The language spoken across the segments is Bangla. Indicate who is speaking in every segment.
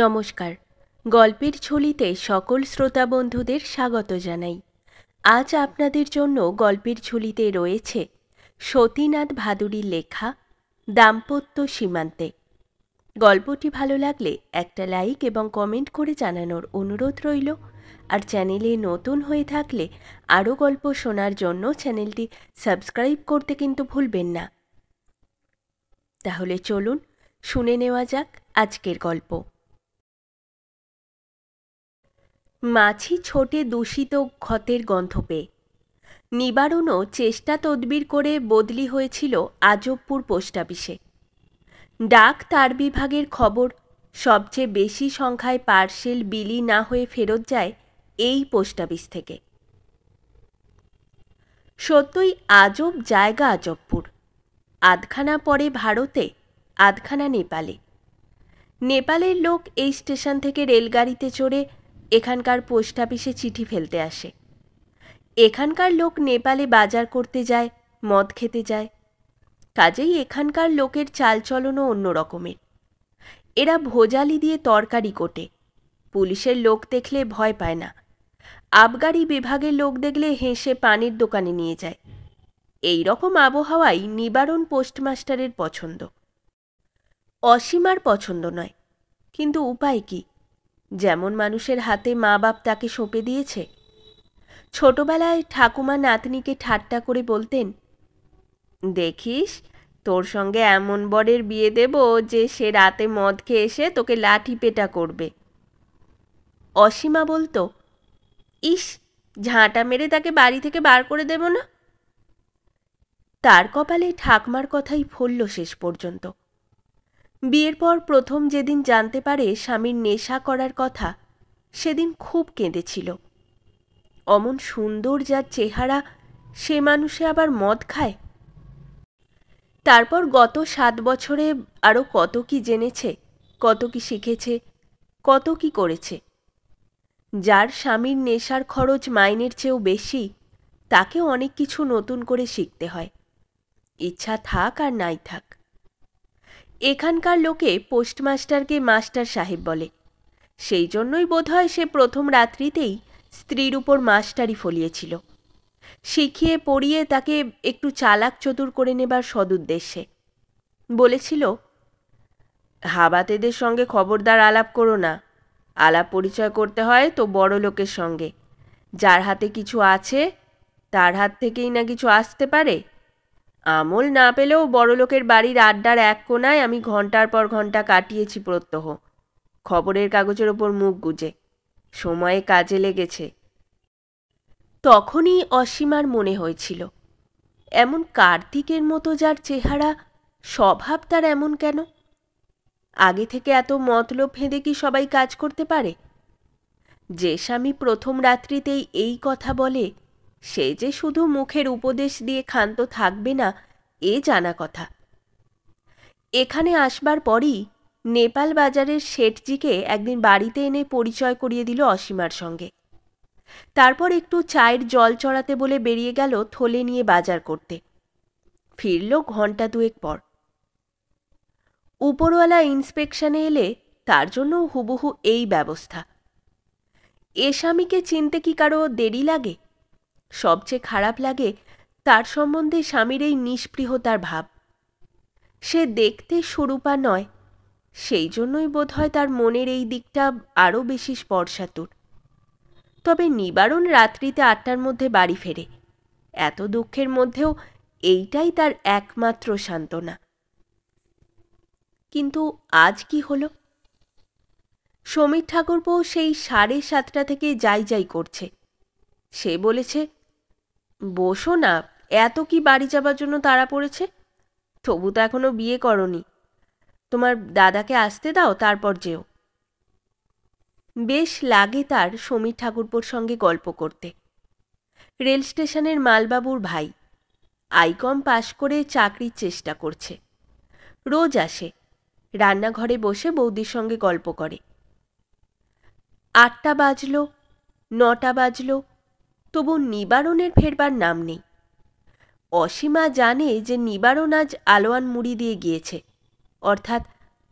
Speaker 1: নমস্কার। গল্পের ঝুলিতে সকল শ্রোতা বন্ধুদের স্বাগত জানাই। আজ আপনাদের জন্য গল্পের ঝুলিতে রয়েছে সতীনাথ ভাদুড়ীর লেখা দাম্পত্য সীমান্তে। গল্পটি ভালো লাগলে একটা লাইক এবং কমেন্ট করে জানানোর অনুরোধ রইল। আর চ্যানেলে নতুন হয়ে থাকলে আরও গল্প শোনার জন্য চ্যানেলটি সাবস্ক্রাইব করতে কিন্তু ভুলবেন না। তাহলে চলুন শুনে নেওয়া যাক আজকের গল্প। মাছি ছোটে দূষিত ক্ষতের গন্ধ পেয়ে নিবারণও চেষ্টা তদবির করে বদলি হয়েছিল আজবপুর পোস্ট অফিসে। ডাক তার বিভাগের খবর সবচেয়ে বেশি সংখ্যায় পার্সেল বিলি না হয়ে ফেরত যায় এই পোস্ট অফিস থেকে। সত্যই আজব জায়গা আজবপুর। আধখানা পরে ভারতে, আধখানা নেপালে। নেপালের লোক এই স্টেশন থেকে রেলগাড়িতে চড়ে এখানকার পোস্ট অফিসে চিঠি ফেলতে আসে। এখানকার লোক নেপালে বাজার করতে যায়, মদ খেতে যায়। কাজেই এখানকার লোকের চালচলনও অন্য রকমের। এরা ভোজালি দিয়ে তরকারি কোটে। পুলিশের লোক দেখলে ভয় পায় না। আবগারি বিভাগের লোক দেখলে হেসে পানির দোকানে নিয়ে যায়। এই রকম আবহাওয়াই নিবারণ পোস্টমাস্টারের পছন্দ। অসীমার পছন্দ নয়, কিন্তু উপায় কি? যেমন মানুষের হাতে মা বাপ তাকে সঁপে দিয়েছে। ছোটবেলায় ঠাকুমা নাতনিকে ঠাট্টা করে বলতেন, দেখিস তোর সঙ্গে এমন বরের বিয়ে দেব যে সে রাতে মদ খেয়ে এসে তোকে লাঠি পেটা করবে। অসীমা বলতো, ইস, ঝাঁটা মেরে তাকে বাড়ি থেকে বার করে দেব না। তার কপালে ঠাকমার কথাই ফলল শেষ পর্যন্ত। বিয়ের পর প্রথম যেদিন জানতে পারে স্বামীর নেশা করার কথা, সেদিন খুব কেঁদেছিল। অমন সুন্দর যার চেহারা, সে মানুষে আবার মদ খায়। তারপর গত 7 বছরে আরও কত কি জেনেছে, কত কি শিখেছে, কত কি করেছে। যার স্বামীর নেশার খরচ মাইনের চেয়েও বেশি, তাকে অনেক কিছু নতুন করে শিখতে হয়, ইচ্ছা থাক আর নাই থাক। এখানকার লোকে পোস্টমাস্টারকে মাস্টার সাহেব বলে। সেই জন্যই বোধহয় সে প্রথম রাত্রিতেই স্ত্রীর উপর মাস্টারি ফলিয়েছিল, শিখিয়ে পড়িয়ে তাকে একটু চালাক চতুর করে নেবার সদুদ্দেশ্যে। বলেছিল, হাবাতেদের সঙ্গে খবরদার আলাপ করো না। আলাপ পরিচয় করতে হয় তো বড় লোকের সঙ্গে। যার হাতে কিছু আছে তার হাত থেকেই না কিছু আসতে পারে। আমল না পেলেও বড় লোকের বাড়ির আড্ডার এক কোণায় আমি ঘন্টার পর ঘন্টা কাটিয়েছি প্রত্যহ, খবরের কাগজের ওপর মুখ গুজে। সময়ে কাজে লেগেছে। তখনই অসীমার মনে হয়েছিল, এমন কার্তিকের মতো যার চেহারা, স্বভাব তার এমন কেন? আগে থেকে এত মতলব ভেদে কি সবাই কাজ করতে পারে? যে স্বামী প্রথম রাত্রিতেই এই কথা বলে, সে যে শুধু মুখের উপদেশ দিয়ে ক্ষান্ত থাকবে না, এ জানা কথা। এখানে আসবার পরই নেপাল বাজারের শেঠজিকে একদিন বাড়িতে এনে পরিচয় করিয়ে দিল অসীমার সঙ্গে। তারপর একটু চায়ের জল চড়াতে বলে বেরিয়ে গেল থলে নিয়ে বাজার করতে। ফিরল ঘণ্টা 2 পর। উপরওয়ালা ইন্সপেকশনে এলে তার জন্য হুবহু এই ব্যবস্থা। এ স্বামীকে চিনতে কি কারো দেরি লাগে? সবচেয়ে খারাপ লাগে তার সম্বন্ধে স্বামীর এই নিষ্পৃহতার ভাব। সে দেখতে সুরূপা নয়, সেই জন্যই বোধহয় তার মনের এই দিকটা আরও বেশি স্পর্শাতুর। তবে নিবারণ রাত্রিতে 8টার মধ্যে বাড়ি ফেরে। এত দুঃখের মধ্যেও এইটাই তার একমাত্র সান্ত্বনা। কিন্তু আজ কি হলো? সমীর ঠাকুরপো সেই 7:30 থেকে যাই যাই করছে। সে বলেছে, বসো না, এত কি বাড়ি যাবার জন্য তাড়া পড়েছে? তবু তো এখনো বিয়ে করনি। তোমার দাদাকে আসতে দাও, তারপর যেও। বেশ লাগে তার সমীর ঠাকুরপোর সঙ্গে গল্প করতে। রেল স্টেশনের মালবাবুর ভাই, আইকম পাশ করে চাকরির চেষ্টা করছে। রোজ আসে, রান্নাঘরে বসে বৌদির সঙ্গে গল্প করে। 8টা বাজল, 9টা বাজল, তবু নিবারণের ফেরবার নাম নেই। অসীমা জানে যে নিবারণ আজ আলোয়ান মুড়ি দিয়ে গিয়েছে, অর্থাৎ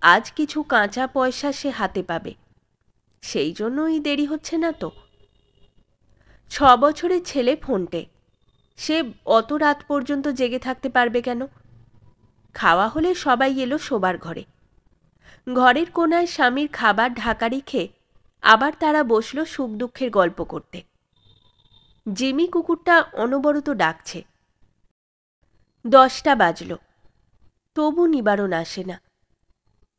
Speaker 1: আজ কিছু কাঁচা পয়সা সে হাতে পাবে, সেই জন্যই দেরি হচ্ছে না তো। 6 বছরের ছেলে ফোনটে, সে অত রাত পর্যন্ত জেগে থাকতে পারবে কেন? খাওয়া হলে সবাই এলো শোবার ঘরে। ঘরের কোনায় স্বামীর খাবার ঢাকা রেখে আবার তারা বসল সুখ দুঃখের গল্প করতে। জিমি কুকুরটা অনবরত ডাকছে। 10টা বাজল, তবু নিবারণ আসে না।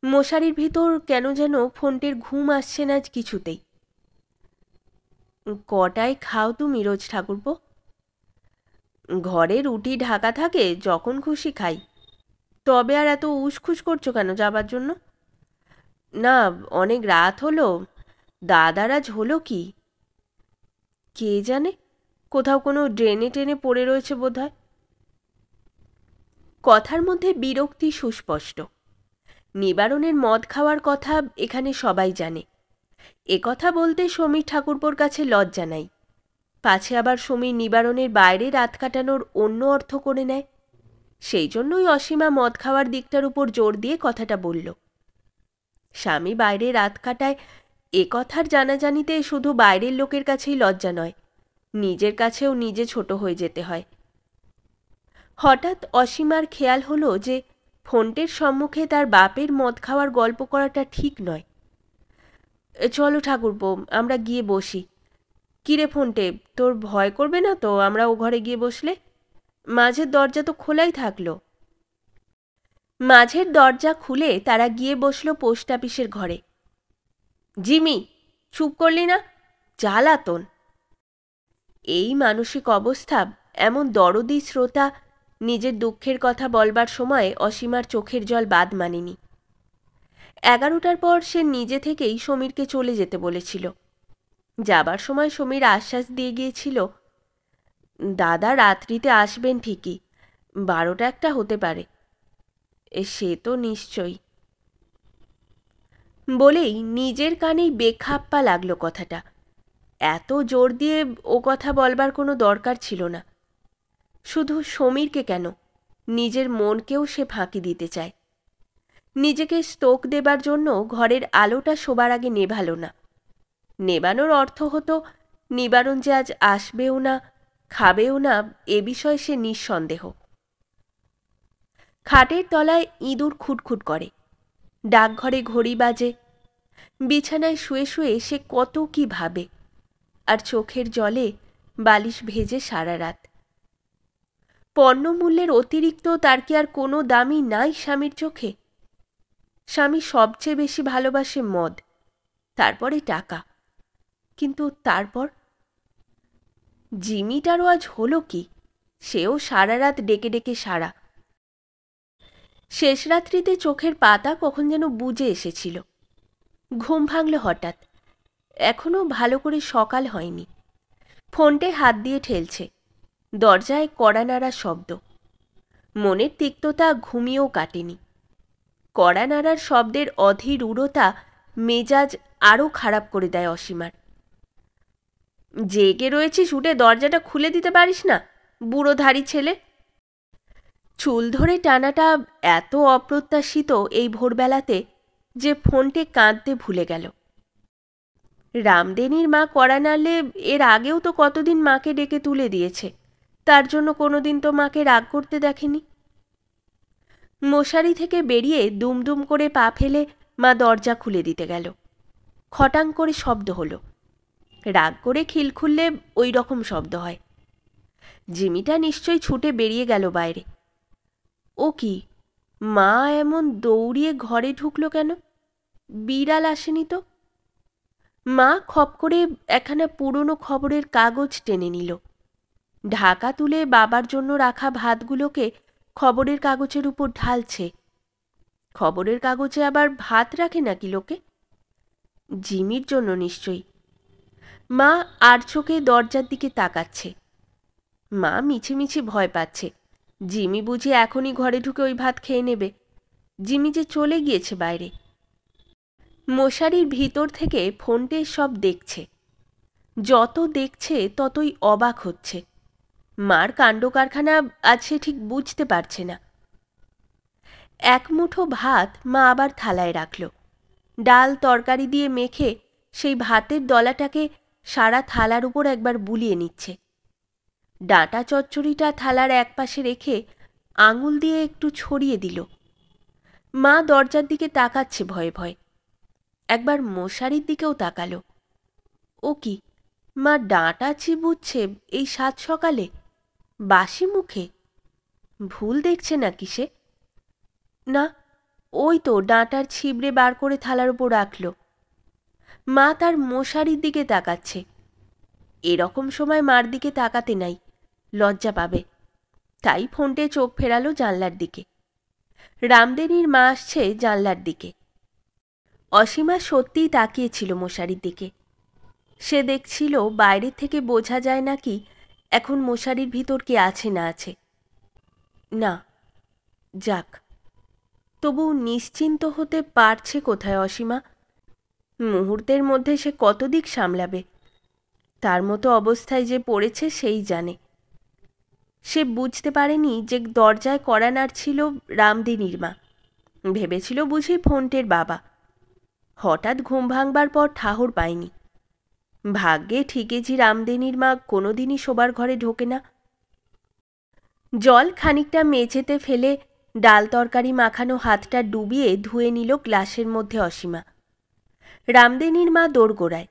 Speaker 1: মশারির ভিতর কেন যেন ফোনটের ঘুম আসছে না কিছুতেই। কটায় খাও তুমি রোজ ঠাকুরপো? ঘরে রুটি ঢাকা থাকে, যখন খুশি খাই। তবে আর এত উসখুস করছো কেন যাবার জন্য? না, অনেক রাত হলো। দাদার আজ হলো কি কে জানে, কোথাও কোনো ড্রেনে টেনে পড়ে রয়েছে বোধহয়। কথার মধ্যে বিরক্তি সুস্পষ্ট। নিবারণের মদ খাওয়ার কথা এখানে সবাই জানে। কথা বলতে সমীর ঠাকুরপোর কাছে লজ্জা নাই, পাছে আবার সমীর নিবারণের বাইরে রাত কাটানোর অন্য অর্থ করে নেয়। সেই জন্যই অসীমা মদ খাওয়ার দিকটার উপর জোর দিয়ে কথাটা বলল। স্বামী বাইরে রাত কাটায় কথার জানাজানিতে শুধু বাইরের লোকের কাছেই লজ্জা নয়, নিজের কাছেও নিজে ছোট হয়ে যেতে হয়। হঠাৎ অসীমার খেয়াল হলো যে ফোনটের সম্মুখে তার বাপের মদ খাওয়ার গল্প করাটা ঠিক নয়। চলো ঠাকুরপো, আমরা গিয়ে বসি। কিরে ফোনটে, তোর ভয় করবে না তো আমরা ও ঘরে গিয়ে বসলে? মাঝের দরজা তো খোলাই থাকলো। মাঝের দরজা খুলে তারা গিয়ে বসল পোস্ট অফিসের ঘরে। জিমি, চুপ করলি না? জ্বালাতন! এই মানসিক অবস্থা, এমন দরদি শ্রোতা নিজের দুঃখের কথা বলবার সময় অসীমার চোখের জল বাদ মানেনি। 11টার পর সে নিজে থেকেই সমীরকে চলে যেতে বলেছিল। যাবার সময় সমীর আশ্বাস দিয়ে গিয়েছিল, দাদা রাত্রিতে আসবেন ঠিকই, 12টা-1টা হতে পারে। সে তো নিশ্চয়ই। বলেই নিজের কানেই বেখাপ্পা লাগলো কথাটা। এত জোর দিয়ে ও কথা বলবার কোনো দরকার ছিল না। শুধু সমীরকে কেন, নিজের মনকেও সে ফাঁকি দিতে চায়। নিজেকে স্তোক দেবার জন্য ঘরের আলোটা শোবার আগে নেভালো না। নেবানোর অর্থ হতো নিবারণ যে আজ আসবেও না, খাবেও না, এ বিষয়ে সে নিঃসন্দেহ। খাটের তলায় ইঁদুর খুটখুট করে, ডাকঘরে ঘড়ি বাজে। বিছানায় শুয়ে শুয়ে সে কত কি ভাবে, আর চোখের জলে বালিশ ভেজে সারা রাত। পণ্যমূল্যের অতিরিক্ত তার কি আর কোনো দামই নাই স্বামীর চোখে? স্বামী সবচেয়ে বেশি ভালোবাসে মদ, তারপরে টাকা। কিন্তু তারপর জিমিটারও আজ হলো কি? সেও সারা রাত ডেকে ডেকে সারা। শেষ রাত্রিতে চোখের পাতা কখন যেন বুজে এসেছিল। ঘুম ভাঙল হঠাৎ। এখনো ভালো করে সকাল হয়নি। ফোনটে হাত দিয়ে ঠেলছে। দরজায় কড়া নাড়ার শব্দ। মনের তিক্ততা ঘুমিয়েও কাটেনি। কড়া নাড়ার শব্দের অধীর উড়তা মেজাজ আরও খারাপ করে দেয় অসীমার। জেগে রয়েছিস, উঠে দরজাটা খুলে দিতে পারিস না, বুড়োধারী ছেলে? চুল ধরে টানাটা এত অপ্রত্যাশিত এই ভোরবেলাতে যে ফোনটে কাঁদতে ভুলে গেল। রামদেনীর মা কড়া নাড়লে এর আগেও তো কতদিন মাকে ডেকে তুলে দিয়েছে, তার জন্য কোনোদিন তো মাকে রাগ করতে দেখেনি। মশারি থেকে বেরিয়ে দুমদুম করে পা ফেলে মা দরজা খুলে দিতে গেল। খটাং করে শব্দ হলো। রাগ করে খিল খুললে ওই রকম শব্দ হয়। জিমিটা নিশ্চয়ই ছুটে বেরিয়ে গেল বাইরে। ও কি, মা এমন দৌড়িয়ে ঘরে ঢুকলো কেন? বিড়াল আসেনি তো? মা খপ করে একখানা পুরনো খবরের কাগজ টেনে নিল। ঢাকা তুলে বাবার জন্য রাখা ভাতগুলোকে খবরের কাগজের উপর ঢালছে। খবরের কাগজে আবার ভাত রাখে নাকি লোকে? জিমির জন্য নিশ্চয়ই। মা আর চোখে দরজার দিকে তাকাচ্ছে। মা মিছিমিছি ভয় পাচ্ছে, জিমি বুঝি এখনই ঘরে ঢুকে ওই ভাত খেয়ে নেবে। জিমি যে চলে গিয়েছে বাইরে। মশারির ভিতর থেকে ফোনটে সব দেখছে। যত দেখছে ততই অবাক হচ্ছে। মার কাণ্ডকারখানা আজ সে ঠিক বুঝতে পারছে না। এক মুঠো ভাত মা আবার থালায় রাখল। ডাল তরকারি দিয়ে মেখে সেই ভাতের দলাটাকে সারা থালার উপর একবার বুলিয়ে নিচ্ছে। ডাঁটা চচ্চড়িটা থালার একপাশে রেখে আঙুল দিয়ে একটু ছড়িয়ে দিল। মা দরজার দিকে তাকাচ্ছে ভয়ে ভয়ে। একবার মশারির দিকেও তাকালো। ও কি, মা ডাঁটা চিবুচ্ছে এই সাত সকালে, বাসি মুখে? ভুল দেখছে নাকি সে? না, ওই তো ডাঁটার ছিবড়ে বার করে থালার উপর রাখল। মা তার মশারির দিকে তাকাচ্ছে। এরকম সময় মার দিকে তাকাতে নাই, লজ্জা পাবে। তাই ফোনটে চোখ ফেরালো জানলার দিকে। রামদেনীর মা আসছে জানলার দিকে। অসীমা সত্যিই তাকিয়েছিল মশারির দিকে। সে দেখছিল বাইরের থেকে বোঝা যায় নাকি এখন মশারির ভিতর কে আছে না আছে। না, যাক, তবু নিশ্চিন্ত হতে পারছে কোথায় অসীমা? মুহূর্তের মধ্যে সে কত দিক সামলাবে? তার মতো অবস্থায় যে পড়েছে সেই জানে। সে বুঝতে পারেনি যে দরজায় কড়া নাড়ছিল রামদিনীর মা। ভেবেছিল বুঝি ফোনটের বাবা। হঠাৎ ঘুম ভাঙবার পর ঠাহর পায়নি। ভাগ্যে ঠিকেছি রামদিনীর মা কোনোদিনই শোবার ঘরে ঢোকে না। জল খানিকটা মেঝেতে ফেলে ডাল তরকারি মাখানো হাতটা ডুবিয়ে ধুয়ে নিল গ্লাসের মধ্যে অসীমা। রামদিনীর মা দোরগোড়ায়।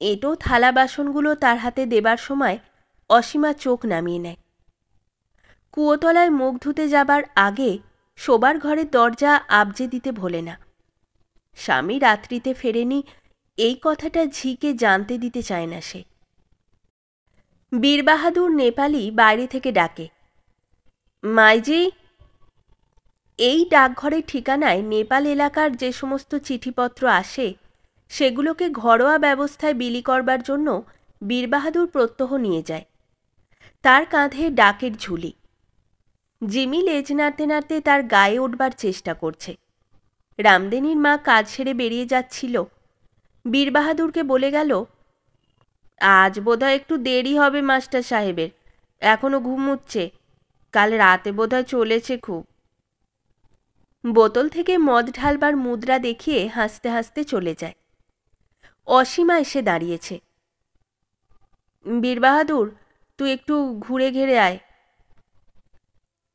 Speaker 1: এঁটো থালা বাসনগুলো তার হাতে দেবার সময় অসীমা চোখ নামিয়ে নেয়। কুয়োতলায় মুখ ধুতে যাবার আগে শোবার ঘরের দরজা আবজে দিতে ভোলে না। স্বামী রাত্রিতে ফেরেনি এই কথাটা ঝিকে জানতে দিতে চায় না সে। বীরবাহাদুর নেপালি বাইরে থেকে ডাকে, মাইজি। এই ডাকঘরের ঠিকানায় নেপাল এলাকার যে সমস্ত চিঠিপত্র আসে সেগুলোকে ঘরোয়া ব্যবস্থায় বিলি করবার জন্য বীরবাহাদুর প্রত্যহ নিয়ে যায়। তার কাঁধে ডাকের ঝুলি। জিমি লেজ নাড়তে নাড়তে তার গায়ে উঠবার চেষ্টা করছে। রামদেনীর মা কাজ সেরে বেরিয়ে যাচ্ছিল। বীরবাহাদুরকে বলে গেল, আজ বোধহয় একটু দেরি হবে মাস্টার সাহেবের, এখনো ঘুমুচ্ছে। কাল রাতে বোধহয় চলেছে খুব। বোতল থেকে মদ ঢালবার মুদ্রা দেখিয়ে হাসতে হাসতে চলে যায়। অসীমা এসে দাঁড়িয়েছে। বীরবাহাদুর, তুই একটু ঘুরে ঘেরে আয়।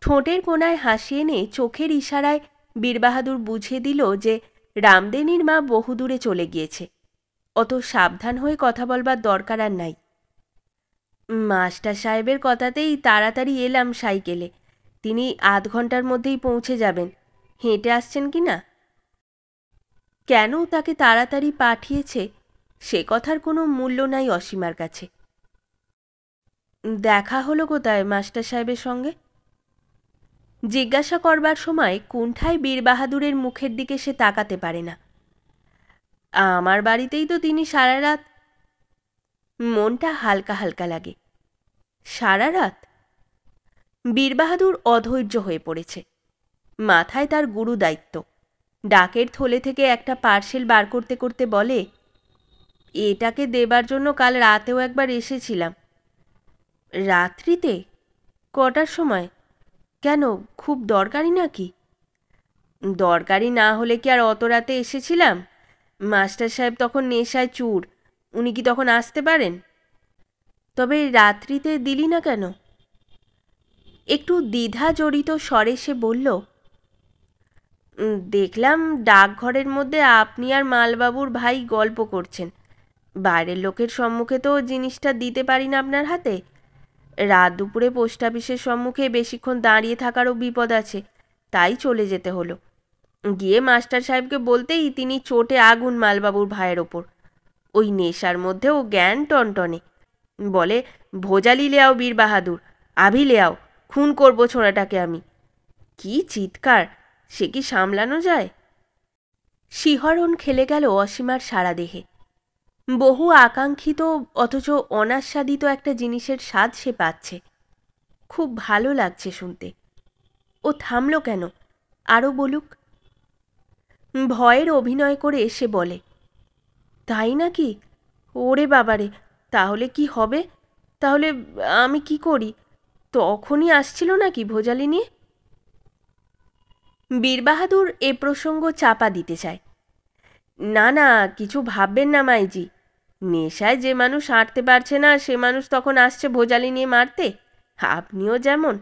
Speaker 1: ঠোঁটের কোণায় হাসি এনে চোখের ইশারায় বীরবাহাদুর বুঝিয়ে দিল যে রামদেনীর মা বহুদূরে চলে গিয়েছে। অত সাবধান হয়ে কথা বলবার দরকার আর নাই। মাস্টার সাহেবের কথাতেই তাড়াতাড়ি এলাম সাইকেলে। তিনি আধ ঘন্টার মধ্যেই পৌঁছে যাবেন। হেঁটে আসছেন কি না? কেন তাকে তাড়াতাড়ি পাঠিয়েছে সে কথার কোনো মূল্য নাই অসীমার কাছে। দেখা হলো কোথায় মাস্টার সাহেবের সঙ্গে? জিজ্ঞাসা করবার সময় কুণ্ঠায় বীরবাহাদুরের মুখের দিকে সে তাকাতে পারে না। আমার বাড়িতেই তো তিনি সারা রাত। মনটা হালকা হালকা লাগে। সারা রাত? বীরবাহাদুর অধৈর্য হয়ে পড়েছে। মাথায় তার গুরু দায়িত্ব। ডাকের থলে থেকে একটা পার্সেল বার করতে করতে বলে, এটাকে দেবার জন্য কাল রাতেও একবার এসেছিলাম। রাত্রিতে? কটার সময়? কেন, খুব দরকারি নাকি? দরকারি না হলে কি আর অত রাতে এসেছিলাম? মাস্টার সাহেব তখন নেশায় চুর, উনি কি তখন আসতে পারেন? তবে রাত্রিতে দিলি না কেন? একটু দ্বিধা জড়িত স্বরে সে বলল, দেখলাম ডাকঘরের মধ্যে আপনি আর মালবাবুর ভাই গল্প করছেন। বাইরের লোকের সম্মুখে তো জিনিসটা দিতে পারি না আপনার হাতে। রাত দুপুরে পোস্ট অফিসের সম্মুখে বেশিক্ষণ দাঁড়িয়ে থাকারও বিপদ আছে, তাই চলে যেতে হলো। গিয়ে মাস্টার সাহেবকে বলতেই তিনি চোটে আগুন মালবাবুর ভাইয়ের ওপর। ওই নেশার মধ্যেও জ্ঞান টনটনে। বলে, ভোজালি লেয়াও বীরবাহাদুর, আভি লেয়াও, খুন করবো ছোঁড়াটাকে আমি। কি চিৎকার, সে কি সামলানো যায়? শিহরণ খেলে গেল অসীমার সারা দেহে। বহু আকাঙ্ক্ষিত অথচ অনাস্বাদিত একটা জিনিসের স্বাদ সে পাচ্ছে। খুব ভালো লাগছে শুনতে। ও থামল কেন? আরও বলুক। ভয়ের অভিনয় করে সে বলে, তাই নাকি? ওরে বাবারে, তাহলে কি হবে? তাহলে আমি কি করি? তখনই আসছিল নাকি ভোজালি নিয়ে? বীরবাহাদুর এ প্রসঙ্গ চাপা দিতে চায়। না না, কিছু ভাববেন না মাইজি, নেশায় যে মানুষ হাঁটতে পারছে না সে মানুষ তখন আসছে ভোজালি নিয়ে মারতে, আপনিও যেমন।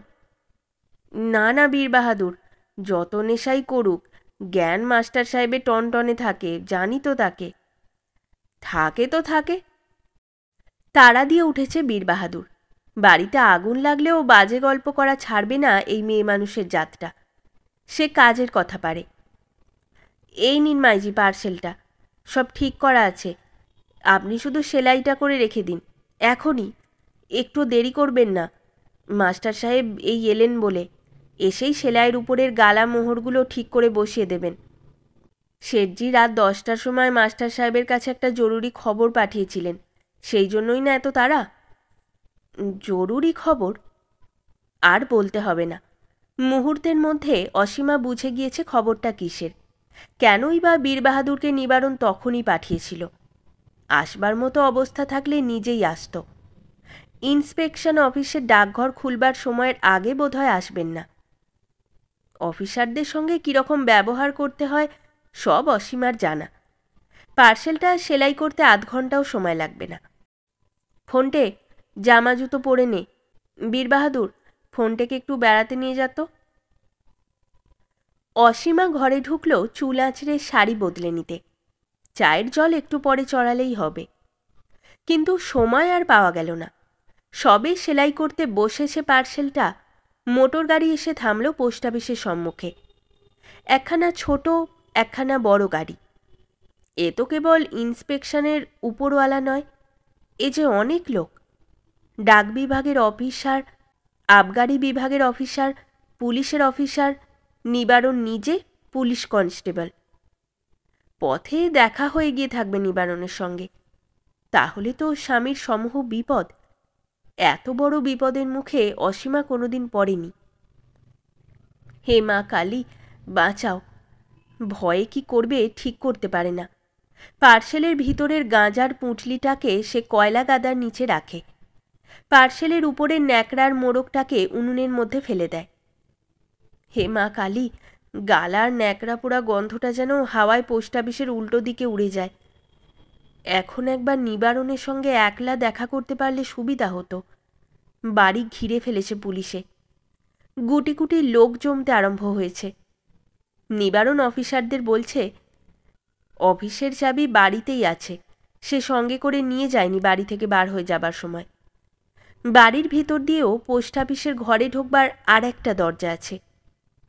Speaker 1: না না বীরবাহাদুর, যত নেশাই করুক জ্ঞান মাস্টার সাহেবের টনটনে থাকে, জানি তো তাকে। থাকে তো থাকে। তাড়া দিয়ে উঠেছে বীরবাহাদুর। বাড়িতে আগুন লাগলেও বাজে গল্প করা ছাড়বে না এই মেয়ে মানুষের জাতটা। সে কাজের কথা পারে। এই নিন মাইজি পার্সেলটা, সব ঠিক করা আছে, আপনি শুধু সেলাইটা করে রেখে দিন এখনই, একটু দেরি করবেন না। মাস্টার সাহেব এই এলেন বলে, এসেই সেলাইয়ের উপরের গালা মোহরগুলো ঠিক করে বসিয়ে দেবেন। শেঠজি রাত 10টার সময় মাস্টার সাহেবের কাছে একটা জরুরি খবর পাঠিয়েছিলেন, সেই জন্যই না এত তাড়া। জরুরি খবর? আর বলতে হবে না, মুহূর্তের মধ্যে অসীমা বুঝে গিয়েছে খবরটা কিসের, কেনই বা বীরবাহাদুরকে নিবারণ তখনই পাঠিয়েছিল। আসবার মতো অবস্থা থাকলে নিজেই আসত। ইন্সপেকশন অফিসের ডাকঘর খুলবার সময়ের আগে বোধহয় আসবেন না। অফিসারদের সঙ্গে কীরকম ব্যবহার করতে হয় সব অসীমার জানা। পার্সেলটা সেলাই করতে আধ ঘন্টাও সময় লাগবে না। ফোনটে, জামা জুতো পরে নে। বীরবাহাদুর, ফোনটাকে একটু বেড়াতে নিয়ে যেত। অসীমা ঘরে ঢুকলো চুল আঁচড়ে শাড়ি বদলে নিতে। চায়ের জল একটু পরে চড়ালেই হবে। কিন্তু সময় আর পাওয়া গেল না। সবে সেলাই করতে বসেছে পার্সেলটা, মোটর গাড়ি এসে থামল পোস্ট অফিসের সম্মুখে। একখানা ছোট, একখানা বড় গাড়ি। এ তো কেবল ইন্সপেকশনের উপরওয়ালা নয়, এ যে অনেক লোক। ডাক বিভাগের অফিসার, আবগারি বিভাগের অফিসার, পুলিশের অফিসার, নিবারণ নিজে পুলিশ কনস্টেবল। পথে দেখা হয়ে গিয়ে থাকবে নিবারণের সঙ্গে। তাহলে তো স্বামীর সমূহ বিপদ। এত বড় বিপদের মুখে অসীমা কোনোদিন পড়েনি। হে মা কালী, বাঁচাও! ভয়ে কি করবে ঠিক করতে পারে না। পার্সেলের ভিতরের গাঁজার পুঁটলিটাকে সে কয়লা গাদার নিচে রাখে। পার্সেলের উপরের ন্যাকড়ার মোড়কটাকে উনুনের মধ্যে ফেলে দেয়। হে মা কালী, গালার ন্যাকড়া পোড়া গন্ধটা যেন হাওয়ায় পোস্ট অফিসের উল্টো দিকে উড়ে যায়। এখন একবার নিবারণের সঙ্গে একলা দেখা করতে পারলে সুবিধা হতো। বাড়ি ঘিরে ফেলেছে পুলিশে, গুটি গুটি লোক জমতে আরম্ভ হয়েছে। নিবারণ অফিসারদের বলছে অফিসের চাবি বাড়িতেই আছে, সে সঙ্গে করে নিয়ে যায়নি বাড়ি থেকে বার হয়ে যাবার সময়। বাড়ির ভিতর দিয়েও পোস্ট অফিসের ঘরে ঢোকবার আর একটা দরজা আছে।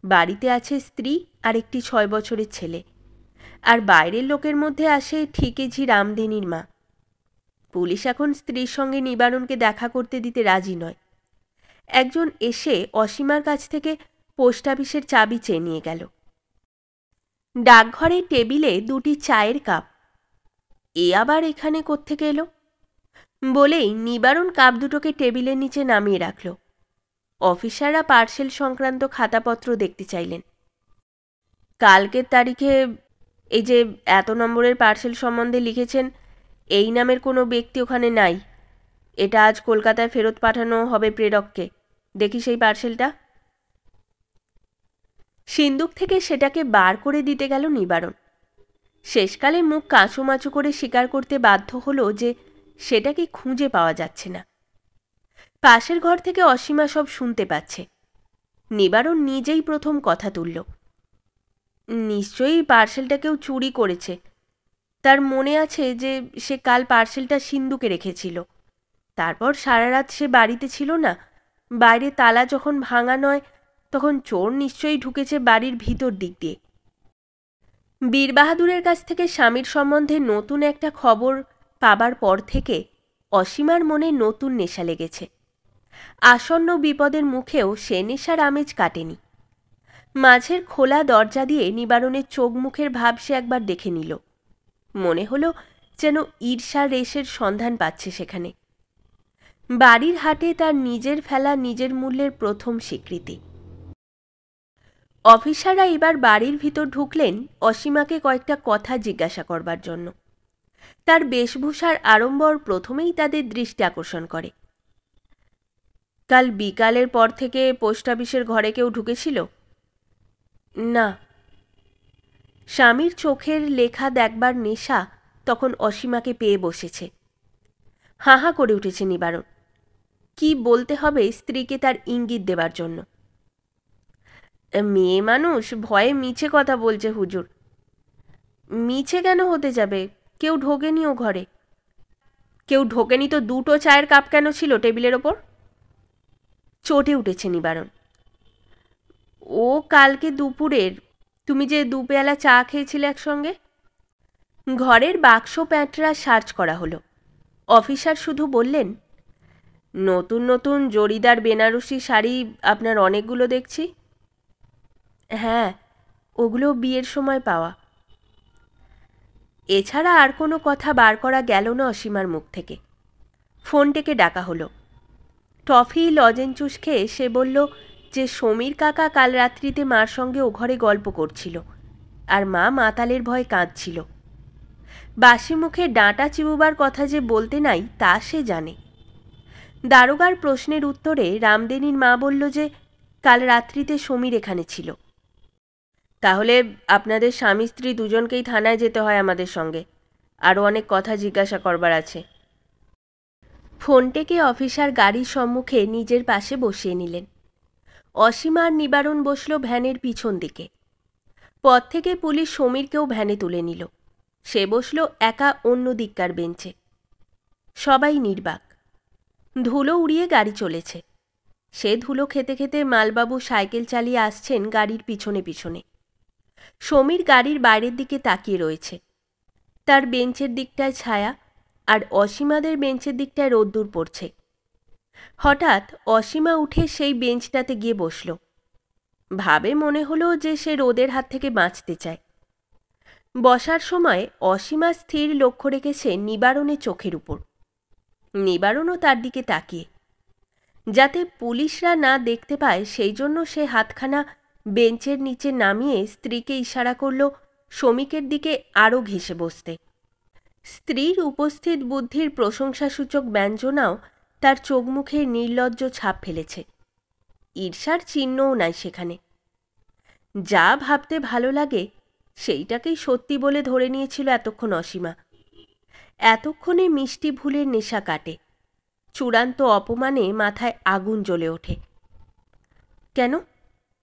Speaker 1: বাড়িতে আছে স্ত্রী আর একটি 6 বছরের ছেলে। আর বাইরের লোকের মধ্যে আসে ঠিকেঝি রামদিনীর মা। পুলিশ এখন স্ত্রীর সঙ্গে নিবারণকে দেখা করতে দিতে রাজি নয়। একজন এসে অসীমার কাছ থেকে পোস্ট অফিসের চাবি চেয়ে নিয়ে গেল। ডাকঘরের টেবিলে 2টি চায়ের কাপ। এ আবার এখানে কোত্থেকে এলো বলেই নিবারণ কাপ দুটোকে টেবিলের নিচে নামিয়ে রাখল। অফিসাররা পার্সেল সংক্রান্ত খাতাপত্র দেখতে চাইলেন। কালকের তারিখে এই যে এত নম্বরের পার্সেল সম্বন্ধে লিখেছেন, এই নামের কোনো ব্যক্তি ওখানে নাই। এটা আজ কলকাতায় ফেরত পাঠানো হবে প্রেরককে। দেখি সেই পার্সেলটা। সিন্দুক থেকে সেটাকে বার করে দিতে গেল নিবারণ। শেষকালে মুখ কাঁচুমাচু করে স্বীকার করতে বাধ্য হলো যে সেটাকে খুঁজে পাওয়া যাচ্ছে না। পাশের ঘর থেকে অসীমা সব শুনতে পাচ্ছে। নিবারণ নিজেই প্রথম কথা তুলল। নিশ্চয়ই পার্সেলটা কেউ চুরি করেছে। তার মনে আছে যে সে কাল পার্সেলটা সিন্দুকে রেখেছিল। তারপর সারা রাত সে বাড়িতে ছিল না। বাইরে তালা যখন ভাঙা নয় তখন চোর নিশ্চয়ই ঢুকেছে বাড়ির ভিতর দিক দিয়ে। বীরবাহাদুরের কাছ থেকে স্বামীর সম্বন্ধে নতুন একটা খবর পাবার পর থেকে অসীমার মনে নতুন নেশা লেগেছে। আসন্ন বিপদের মুখেও সে নেশার আমেজ কাটেনি। মাঝের খোলা দরজা দিয়ে নিবারণের চোখ মুখের ভাব সে একবার দেখে নিল। মনে হলো যেন ঈর্ষার রেশের সন্ধান পাচ্ছে সেখানে। বাড়ির হাটে তার নিজের ফেলা নিজের মূল্যের প্রথম স্বীকৃতি। অফিসাররা এবার বাড়ির ভিতর ঢুকলেন অসীমাকে কয়েকটা কথা জিজ্ঞাসা করবার জন্য। তার বেশভূষার আড়ম্বর প্রথমেই তাদের দৃষ্টি আকর্ষণ করে। কাল বিকালের পর থেকে পোস্ট অফিসের ঘরে কেউ ঢুকেছিল? না। স্বামীর চোখের লেখা দেখবার নেশা তখন অসীমাকে পেয়ে বসেছে। হাঁ হাঁ করে উঠেছে নিবারণ। কি বলতে হবে স্ত্রীকে তার ইঙ্গিত দেবার জন্য। মেয়ে মানুষ ভয়ে মিছে কথা বলছে হুজুর। মিছে কেন হতে যাবে? কেউ ঢোকেনি ও ঘরে। কেউ ঢোকেনি তো দুটো চায়ের কাপ কেন ছিল টেবিলের ওপর? চটে উঠেছে নিবারণ। ও কালকে দুপুরের, তুমি যে দুপেয়ালা চা খেয়েছিলে একসঙ্গে। ঘরের বাক্স প্যাঁটরা সার্চ করা হলো। অফিসার শুধু বললেন, নতুন নতুন জরিদার বেনারসি শাড়ি আপনার অনেকগুলো দেখছি। হ্যাঁ, ওগুলো বিয়ের সময় পাওয়া। এছাড়া আর কোনো কথা বার করা গেল না অসীমার মুখ থেকে। ফোনটাকে ডাকা হলো। টফি লজেঞ্চুস খেয়ে সে বলল যে সমীর কাকা কাল রাত্রিতে মার সঙ্গে ও ঘরে গল্প করছিল, আর মা মাতালের ভয়ে কাঁদছিল। বাসি মুখে ডাঁটা চিবুবার কথা যে বলতে নাই তা সে জানে। দারোগার প্রশ্নের উত্তরে রামদেনীর মা বলল যে কাল রাত্রিতে সমীর এখানে ছিল। তাহলে আপনাদের স্বামী স্ত্রী দুজনকেই থানায় যেতে হয় আমাদের সঙ্গে, আরও অনেক কথা জিজ্ঞাসা করবার আছে। ফোনটাকে অফিসার গাড়ির সম্মুখে নিজের পাশে বসিয়ে নিলেন। অসীমা আর নিবারণ বসল ভ্যানের পিছন দিকে। পথ থেকে পুলিশ সমীরকেও ভ্যানে তুলে নিল। সে বসল একা অন্য দিককার বেঞ্চে। সবাই নির্বাক। ধুলো উড়িয়ে গাড়ি চলেছে। সে ধুলো খেতে খেতে মালবাবু সাইকেল চালিয়ে আসছেন গাড়ির পিছনে পিছনে। সমীর গাড়ির বাইরের দিকে তাকিয়ে রয়েছে। তার বেঞ্চের দিকটায় ছায়া, আর অসীমাদের বেঞ্চের দিকটায় রোদ্দুর পড়ছে। হঠাৎ অসীমা উঠে সেই বেঞ্চটাতে গিয়ে বসল। ভাবে মনে হলো যে সে রোদের হাত থেকে বাঁচতে চায়। বসার সময় অসীমা স্থির লক্ষ্য রেখেছে নিবারণের চোখের উপর। নিবারণও তার দিকে তাকিয়ে। যাতে পুলিশরা না দেখতে পায় সেই জন্য সে হাতখানা বেঞ্চের নিচে নামিয়ে স্ত্রীকে ইশারা করল শ্রমিকের দিকে আরও ঘেঁষে বসতে। স্ত্রীর উপস্থিত বুদ্ধির প্রশংসাসূচক ব্যঞ্জনাও তার চোখ মুখে নির্লজ্জ ছাপ ফেলেছে। ঈর্ষার চিহ্নও নাই সেখানে। যা ভাবতে ভালো লাগে সেইটাকেই সত্যি বলে ধরে নিয়েছিল এতক্ষণ অসীমা। এতক্ষণে মিষ্টি ভুলের নেশা কাটে। চূড়ান্ত অপমানে মাথায় আগুন জ্বলে ওঠে। কেন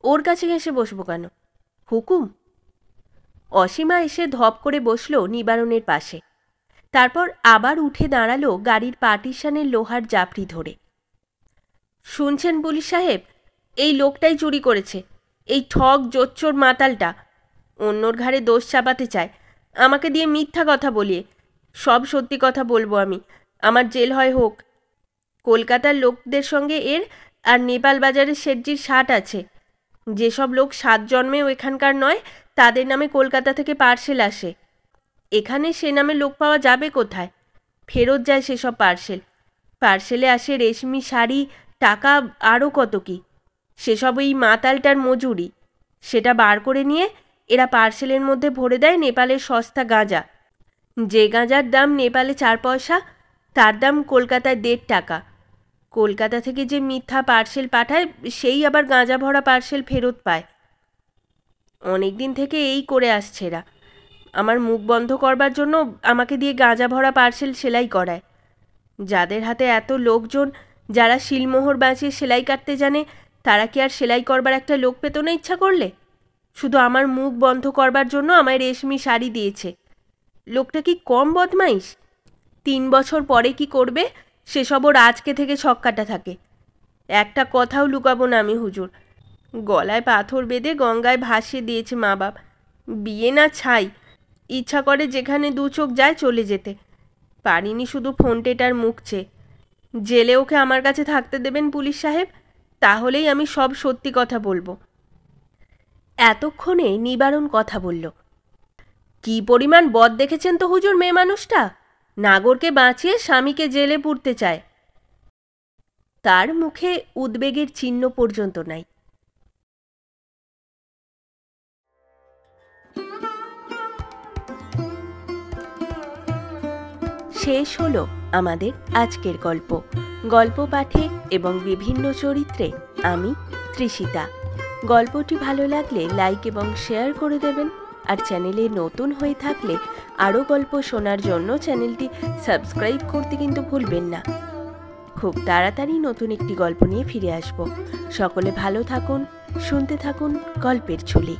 Speaker 1: ওর কাছে ঘেঁষে বসবো কেন? হুকুম? অসীমা এসে ধপ করে বসল নিবারণের পাশে। তারপর আবার উঠে দাঁড়ালো গাড়ির পার্টিশনের লোহার জাপড়ি ধরে। শুনছেন পুলিশ সাহেব, এই লোকটাই চুরি করেছে। এই ঠক জোচ্চোর মাতালটা অন্যর ঘাড়ে দোষ চাপাতে চায়, আমাকে দিয়ে মিথ্যা কথা বলিয়ে। সব সত্যি কথা বলবো আমি, আমার জেল হয় হোক। কলকাতার লোকদের সঙ্গে এর আর নেপাল বাজারের শেঠজির সাট আছে। যেসব লোক 7 জন্মেও এখানকার নয় তাদের নামে কলকাতা থেকে পার্সেল আসে। এখানে সে নামে লোক পাওয়া যাবে কোথায়? ফেরত যায় সেসব পার্সেল। পার্সেলে আসে রেশমি শাড়ি, টাকা, আরও কত কি। সেসব এই মাতালটার মজুরি। সেটা বার করে নিয়ে এরা পার্সেলের মধ্যে ভরে দেয় নেপালের সস্তা গাঁজা। যে গাঁজার দাম নেপালে 4 পয়সা, তার দাম কলকাতায় 1.5 টাকা। কলকাতা থেকে যে মিথ্যা পার্সেল পাঠায় সেই আবার গাঁজা ভরা পার্সেল ফেরত পায়। অনেক দিন থেকে এই করে আসছে এরা। আমার মুখ বন্ধ করবার জন্য আমাকে দিয়ে গাঁজা ভরা পার্সেল সেলাই করায়। যাদের হাতে এত লোকজন, যারা শিলমোহর বাঁচিয়ে সেলাই কাটতে জানে, তারা কি আর সেলাই করবার একটা লোক পেত না ইচ্ছা করলে? শুধু আমার মুখ বন্ধ করবার জন্য আমায় রেশমি শাড়ি দিয়েছে। লোকটা কি কম বদমাইশ? 3 বছর পরে কি করবে সেসব ওর আজকে থেকে ছক্কাটা থাকে। একটা কথাও লুকাবো না আমি হুজুর। গলায় পাথর বেঁধে গঙ্গায় ভাসিয়ে দিয়েছে মা বাপ। বিয়ে না ছাই, ইচ্ছা করে যেখানে 2 চোখ যায় চলে যেতে। পারিনি শুধু ফোনটেটার মুখ চেয়ে। জেলে ওকে আমার কাছে থাকতে দেবেন পুলিশ সাহেব, তাহলেই আমি সব সত্যি কথা বলবো। এতক্ষণে নিবারণ কথা বলল। কি পরিমাণ বদ দেখেছেন তো হুজুর মেয়ে মানুষটা। নাগরকে বাঁচিয়ে স্বামীকে জেলে পুরতে চায়। তার মুখে উদ্বেগের চিহ্ন পর্যন্ত নাই। শেষ হলো আমাদের আজকের গল্প। গল্প পাঠে এবং বিভিন্ন চরিত্রে আমি তৃষিতা। গল্পটি ভালো লাগলে লাইক এবং শেয়ার করে দেবেন। আর চ্যানেলে নতুন হয়ে থাকলে আরও গল্প শোনার জন্য চ্যানেলটি সাবস্ক্রাইব করতে কিন্তু ভুলবেন না। খুব তাড়াতাড়ি নতুন একটি গল্প নিয়ে ফিরে আসব। সকলে ভালো থাকুন, শুনতে থাকুন গল্পের ঝুলি।